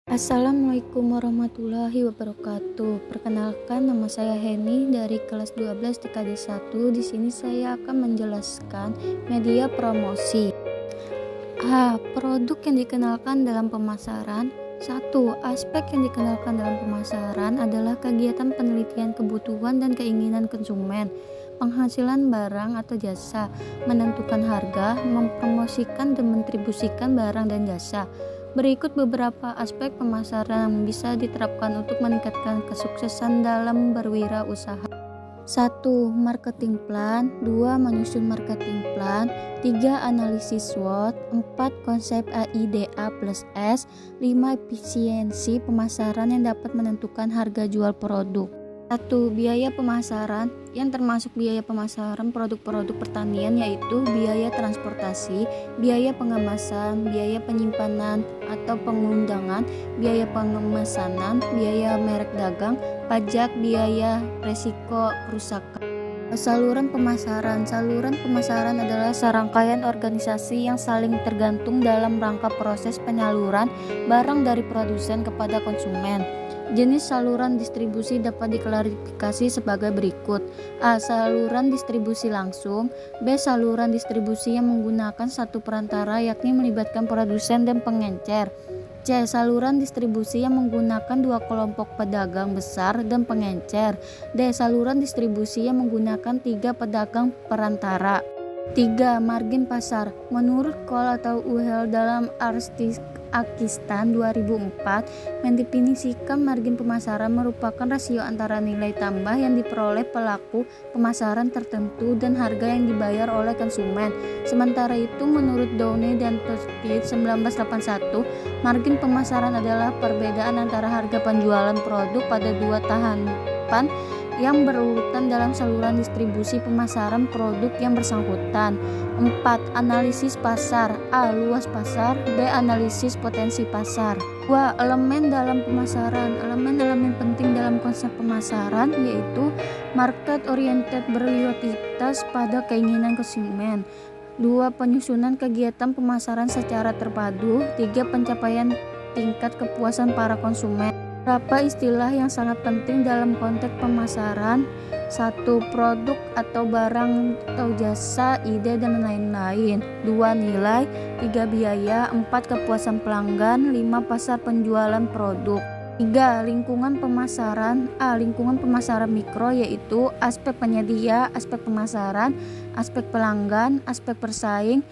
Assalamualaikum warahmatullahi wabarakatuh. Perkenalkan, nama saya Heni dari kelas 12 TKD 1. Di sini saya akan menjelaskan media promosi. Produk yang dikenalkan dalam pemasaran. 1. Aspek yang dikenalkan dalam pemasaran adalah kegiatan penelitian kebutuhan dan keinginan konsumen, penghasilan barang atau jasa, menentukan harga, mempromosikan dan mendistribusikan barang dan jasa. Berikut beberapa aspek pemasaran yang bisa diterapkan untuk meningkatkan kesuksesan dalam berwirausaha. 1. Marketing plan. 2. Menyusun marketing plan. 3. Analisis SWOT. 4. Konsep AIDA plus S. 5. Efisiensi pemasaran yang dapat menentukan harga jual produk. 1. Biaya pemasaran, yang termasuk biaya pemasaran produk-produk pertanian, yaitu biaya transportasi, biaya pengemasan, biaya penyimpanan atau pengundangan, biaya pengemesanan, biaya merek dagang, pajak, biaya resiko kerusakan. Saluran pemasaran. Saluran pemasaran adalah serangkaian organisasi yang saling tergantung dalam rangka proses penyaluran barang dari produsen kepada konsumen. Jenis saluran distribusi dapat diklarifikasi sebagai berikut. A. Saluran distribusi langsung. B. Saluran distribusi yang menggunakan satu perantara, yakni melibatkan produsen dan pengencer. C. Saluran distribusi yang menggunakan dua kelompok pedagang besar dan pengencer. D. Saluran distribusi yang menggunakan tiga pedagang perantara. 3. Margin pasar. Menurut Cole atau Uhel dalam Akistan 2004, mendefinisikan margin pemasaran merupakan rasio antara nilai tambah yang diperoleh pelaku pemasaran tertentu dan harga yang dibayar oleh konsumen. Sementara itu, menurut Downey dan Toschi 1981, margin pemasaran adalah perbedaan antara harga penjualan produk pada dua tahapan yang berurutan dalam saluran distribusi pemasaran produk yang bersangkutan. 4. Analisis pasar. A. Luas pasar. B. Analisis potensi pasar. 2. Elemen dalam pemasaran. Elemen-elemen penting dalam konsep pemasaran yaitu market oriented, berloyalitas pada keinginan konsumen. 2. Penyusunan kegiatan pemasaran secara terpadu. 3. Pencapaian tingkat kepuasan para konsumen. Beberapa istilah yang sangat penting dalam konteks pemasaran. 1. Produk atau barang atau jasa, ide, dan lain-lain. 2. Nilai. 3. Biaya. 4. Kepuasan pelanggan. 5. Pasar penjualan produk. 3. Lingkungan pemasaran. A. Lingkungan pemasaran mikro, yaitu aspek penyedia, aspek pemasaran, aspek pelanggan, aspek persaing.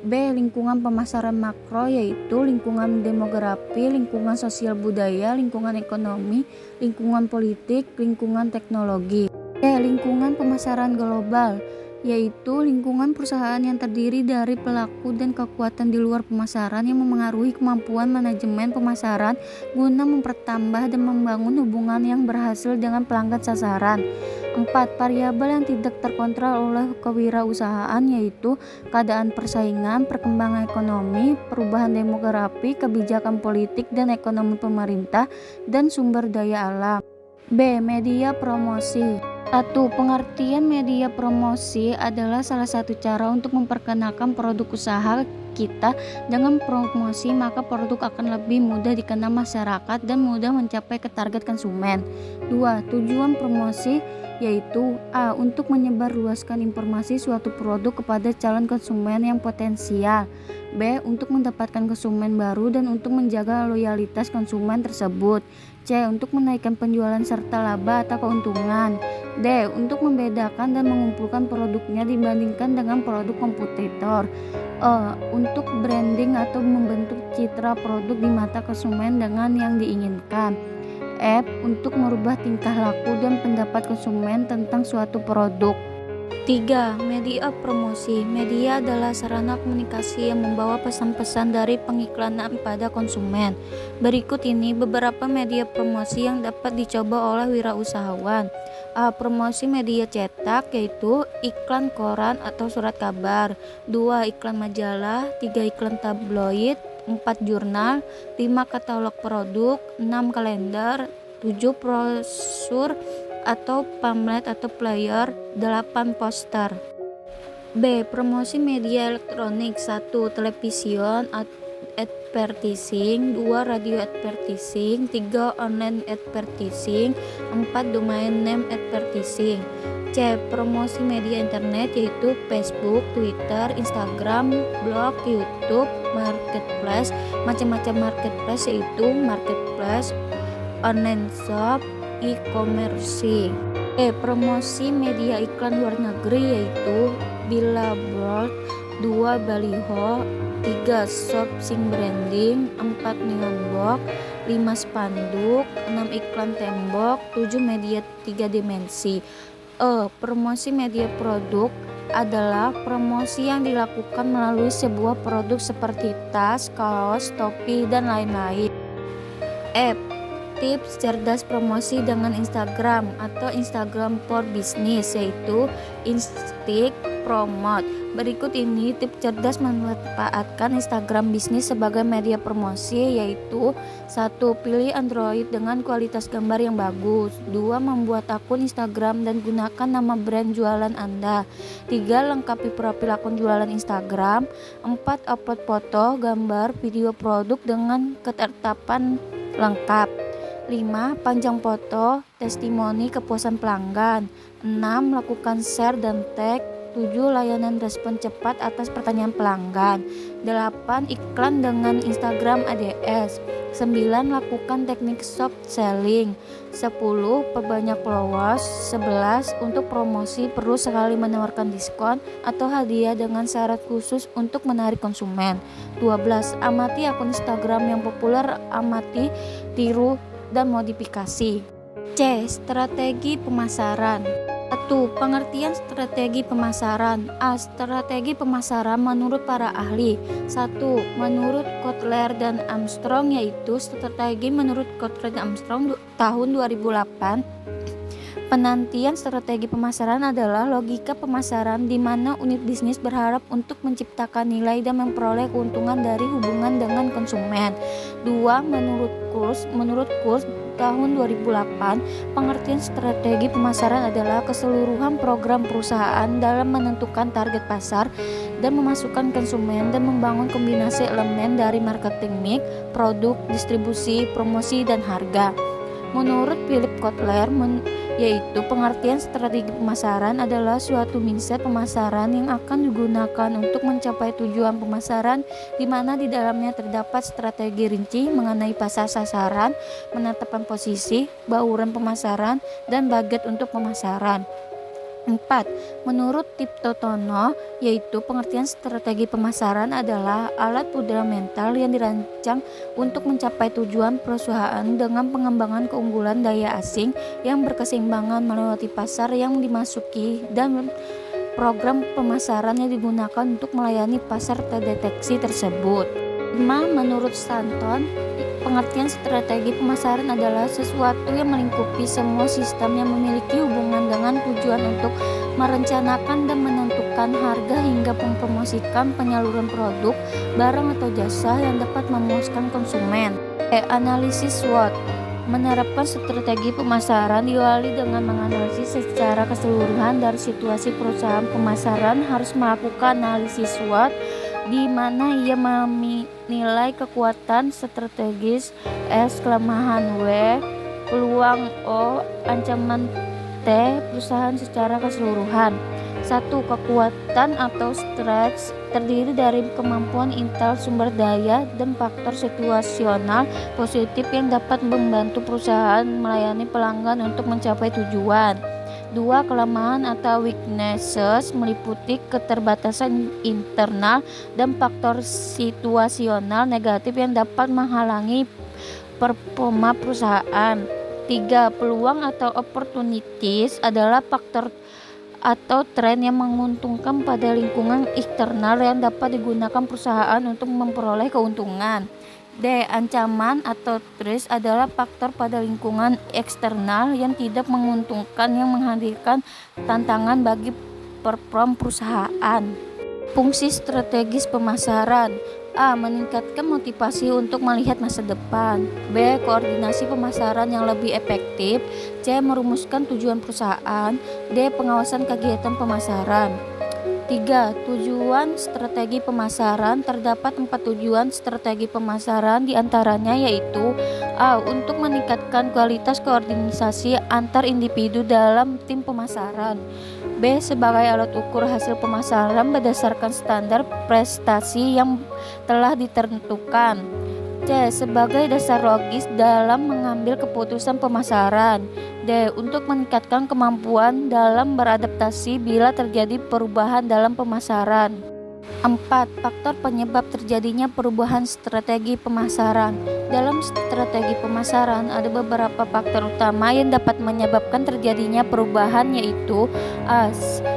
B. Lingkungan pemasaran makro, yaitu lingkungan demografi, lingkungan sosial budaya, lingkungan ekonomi, lingkungan politik, lingkungan teknologi. C. Lingkungan pemasaran global, yaitu lingkungan perusahaan yang terdiri dari pelaku dan kekuatan di luar pemasaran yang memengaruhi kemampuan manajemen pemasaran guna mempertambah dan membangun hubungan yang berhasil dengan pelanggan sasaran. 4. Variabel yang tidak terkontrol oleh kewirausahaan, yaitu keadaan persaingan, perkembangan ekonomi, perubahan demografi, kebijakan politik dan ekonomi pemerintah, dan sumber daya alam. B. Media promosi. 1. Pengertian media promosi adalah salah satu cara untuk memperkenalkan produk usaha kita. Dengan promosi, maka produk akan lebih mudah dikenal masyarakat dan mudah mencapai ke target konsumen. 2. Tujuan promosi yaitu A. Untuk menyebarluaskan informasi suatu produk kepada calon konsumen yang potensial. B. Untuk mendapatkan konsumen baru dan untuk menjaga loyalitas konsumen tersebut. C. Untuk menaikkan penjualan serta laba atau keuntungan. D. Untuk membedakan dan mengumpulkan produknya dibandingkan dengan produk kompetitor. E. Untuk branding atau membentuk citra produk di mata konsumen dengan yang diinginkan. F. Untuk merubah tingkah laku dan pendapat konsumen tentang suatu produk. 3. Media promosi. Media adalah sarana komunikasi yang membawa pesan-pesan dari pengiklanan pada konsumen. Berikut ini beberapa media promosi yang dapat dicoba oleh wirausahawan. A. Promosi media cetak, yaitu iklan koran atau surat kabar. 2. Iklan majalah. 3. Iklan tabloid. 4. Jurnal. 5. Katalog produk. 6. Kalender. 7. Brosur atau pamflet atau flyer. 8. Poster. B. Promosi media elektronik. 1. Television advertising, 2 radio advertising, 3 online advertising, 4 domain name advertising. C. Promosi media internet yaitu Facebook, Twitter, Instagram, blog, YouTube, marketplace, macam-macam marketplace yaitu marketplace, online shop, e-commerce. E. Promosi media iklan luar negeri yaitu billboard, 2 baliho, 3 shopping branding, 4 neon box, 5 spanduk, 6 iklan tembok, 7 media 3 dimensi. Promosi media produk adalah promosi yang dilakukan melalui sebuah produk seperti tas, kaos, topi, dan lain-lain. F. Tips cerdas promosi dengan Instagram atau Instagram for Business yaitu Instik Promote. Berikut ini tips cerdas memanfaatkan Instagram bisnis sebagai media promosi yaitu 1. Pilih Android dengan kualitas gambar yang bagus. 2. Membuat akun Instagram dan gunakan nama brand jualan Anda. 3. Lengkapi profil akun jualan Instagram. 4. Upload foto, gambar, video produk dengan ketetapan lengkap. 5. Panjang foto, testimoni kepuasan pelanggan. 6. Lakukan share dan tag. 7. Layanan respon cepat atas pertanyaan pelanggan. 8. Iklan dengan Instagram ADS. 9. Lakukan teknik soft selling. 10. Perbanyak followers. 11. Untuk promosi perlu sekali menawarkan diskon atau hadiah dengan syarat khusus untuk menarik konsumen. 12. Amati akun Instagram yang populer, amati, tiru, dan modifikasi. C. Strategi pemasaran. 1. Pengertian strategi pemasaran. A. Strategi pemasaran menurut para ahli. 1. Menurut Kotler dan Armstrong yaitu strategi menurut Kotler dan Armstrong tahun 2008. Penantian strategi pemasaran adalah logika pemasaran di mana unit bisnis berharap untuk menciptakan nilai dan memperoleh keuntungan dari hubungan dengan konsumen. 2. Menurut Kurs tahun 2008, pengertian strategi pemasaran adalah keseluruhan program perusahaan dalam menentukan target pasar dan memasukkan konsumen dan membangun kombinasi elemen dari marketing mix, produk, distribusi, promosi, dan harga. Menurut Philip Kotler, yaitu pengertian strategi pemasaran adalah suatu mindset pemasaran yang akan digunakan untuk mencapai tujuan pemasaran di mana di dalamnya terdapat strategi rinci mengenai pasar sasaran, menetapkan posisi, bauran pemasaran, dan budget untuk pemasaran. 4. Menurut Tipto Tono, yaitu pengertian strategi pemasaran adalah alat fundamental yang dirancang untuk mencapai tujuan perusahaan dengan pengembangan keunggulan daya asing yang berkeseimbangan melewati pasar yang dimasuki dan program pemasaran yang digunakan untuk melayani pasar terdeteksi tersebut. 5. Menurut Stanton, pengertian strategi pemasaran adalah sesuatu yang melingkupi semua sistem yang memiliki hubungan dengan tujuan untuk merencanakan dan menentukan harga hingga mempromosikan penyaluran produk, barang atau jasa yang dapat memuaskan konsumen. Analisis SWOT menerapkan strategi pemasaran diawali dengan menganalisis secara keseluruhan dari situasi perusahaan. Pemasaran harus melakukan analisis SWOT di mana ia menilai kekuatan strategis S, kelemahan W, peluang O, ancaman T perusahaan secara keseluruhan. 1. Kekuatan atau strength terdiri dari kemampuan intel sumber daya dan faktor situasional positif yang dapat membantu perusahaan melayani pelanggan untuk mencapai tujuan. 2. Kelemahan atau weaknesses meliputi keterbatasan internal dan faktor situasional negatif yang dapat menghalangi performa perusahaan. 3. Peluang atau opportunities adalah faktor atau tren yang menguntungkan pada lingkungan eksternal yang dapat digunakan perusahaan untuk memperoleh keuntungan. D. Ancaman atau threat adalah faktor pada lingkungan eksternal yang tidak menguntungkan yang menghadirkan tantangan bagi performa perusahaan. Fungsi strategis pemasaran. A. Meningkatkan motivasi untuk melihat masa depan. B. Koordinasi pemasaran yang lebih efektif. C. Merumuskan tujuan perusahaan. D. Pengawasan kegiatan pemasaran. 3. Tujuan strategi pemasaran. Terdapat 4 tujuan strategi pemasaran, diantaranya yaitu A. Untuk meningkatkan kualitas koordinasi antar individu dalam tim pemasaran. B. Sebagai alat ukur hasil pemasaran berdasarkan standar prestasi yang telah ditentukan. C. Sebagai dasar logis dalam mengambil keputusan pemasaran. D. Untuk meningkatkan kemampuan dalam beradaptasi bila terjadi perubahan dalam pemasaran. 4. Faktor penyebab terjadinya perubahan strategi pemasaran. Dalam strategi pemasaran ada beberapa faktor utama yang dapat menyebabkan terjadinya perubahan, yaitu A.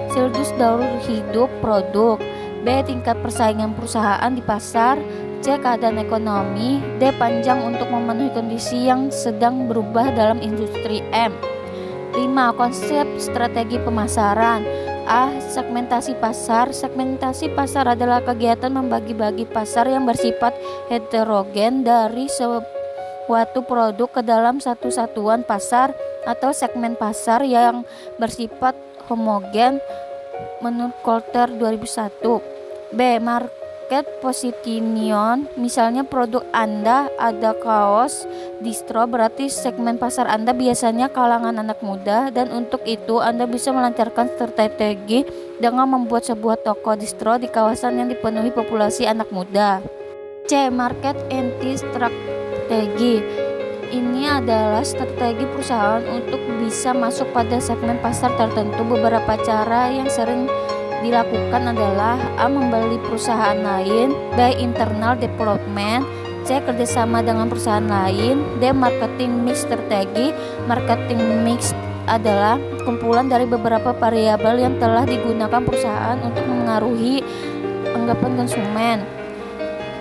Siklus daur hidup produk. B. Tingkat persaingan perusahaan di pasar. C. Keadaan ekonomi. D. Panjang untuk memenuhi kondisi yang sedang berubah dalam industri. 5. Konsep strategi pemasaran. A. Segmentasi pasar. Segmentasi pasar adalah kegiatan membagi-bagi pasar yang bersifat heterogen dari suatu produk ke dalam satu satuan pasar atau segmen pasar yang bersifat homogen menurut Coulter 2001. B. Market position. Misalnya produk Anda ada kaos distro, berarti segmen pasar Anda biasanya kalangan anak muda, dan untuk itu Anda bisa melancarkan strategi dengan membuat sebuah toko distro di kawasan yang dipenuhi populasi anak muda. C. Market entry strategi. Ini adalah strategi perusahaan untuk bisa masuk pada segmen pasar tertentu. Beberapa cara yang sering dilakukan adalah A. Membeli perusahaan lain. B. Internal development. C. Kerjasama dengan perusahaan lain. D. Marketing mix strategi. Marketing mix adalah kumpulan dari beberapa variabel yang telah digunakan perusahaan untuk mengaruhi anggapan konsumen.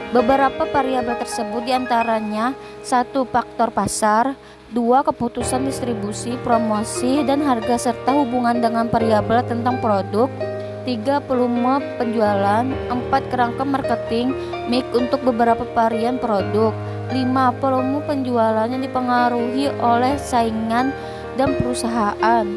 Beberapa variabel tersebut diantaranya 1. Faktor pasar. 2. Keputusan distribusi, promosi, dan harga serta hubungan dengan variabel tentang produk. 3. Volume penjualan. 4. Kerangka marketing mix untuk beberapa varian produk. 5. Volume penjualan yang dipengaruhi oleh saingan dan perusahaan.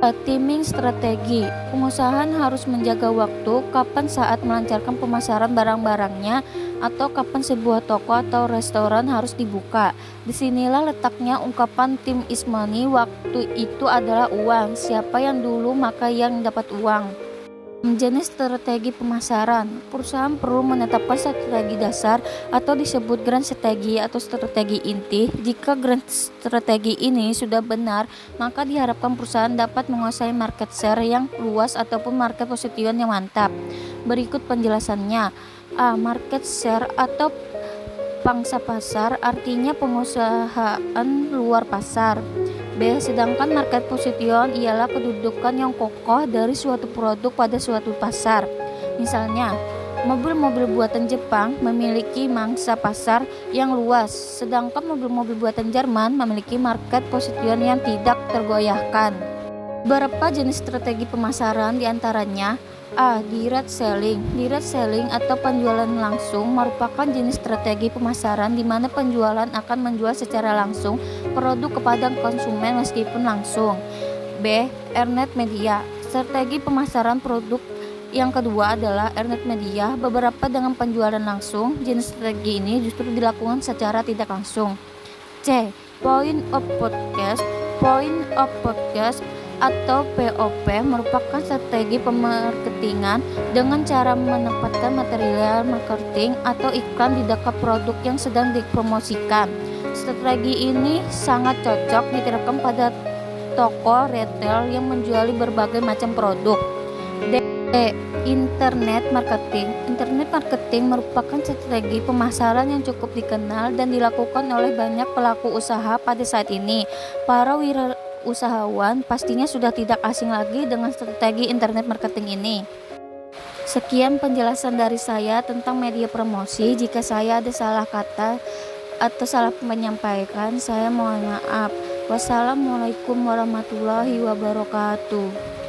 Timing strategi. Pengusaha harus menjaga waktu, kapan saat melancarkan pemasaran barang-barangnya, atau kapan sebuah toko atau restoran harus dibuka. Disinilah letaknya ungkapan time is money. Waktu itu adalah uang. Siapa yang dulu maka yang dapat uang. Jenis strategi pemasaran. Perusahaan perlu menetapkan strategi dasar atau disebut grand strategi atau strategi inti. Jika grand strategi ini sudah benar, maka diharapkan perusahaan dapat menguasai market share yang luas ataupun market position yang mantap. Berikut penjelasannya. A. Market share atau pangsa pasar artinya pengusahaan luar pasar. B. Sedangkan market position ialah kedudukan yang kokoh dari suatu produk pada suatu pasar. Misalnya, mobil-mobil buatan Jepang memiliki mangsa pasar yang luas, sedangkan mobil-mobil buatan Jerman memiliki market position yang tidak tergoyahkan. Beberapa jenis strategi pemasaran diantaranya A. Direct selling. Direct selling atau penjualan langsung merupakan jenis strategi pemasaran di mana penjualan akan menjual secara langsung produk kepada konsumen meskipun langsung. B. Earned media. Strategi pemasaran produk yang kedua adalah earned media. Beberapa dengan penjualan langsung, jenis strategi ini justru dilakukan secara tidak langsung. C. Point of podcast. Point of podcast atau POP merupakan strategi pemarketingan dengan cara menempatkan material marketing atau iklan di dekat produk yang sedang dipromosikan. Strategi ini sangat cocok diterapkan pada toko retail yang menjual berbagai macam produk. D. Internet marketing. Internet marketing merupakan strategi pemasaran yang cukup dikenal dan dilakukan oleh banyak pelaku usaha pada saat ini. Para usahawan pastinya sudah tidak asing lagi dengan strategi internet marketing ini. Sekian penjelasan dari saya tentang media promosi. Jika saya ada salah kata atau salah menyampaikan, saya mohon maaf. Wassalamualaikum warahmatullahi wabarakatuh.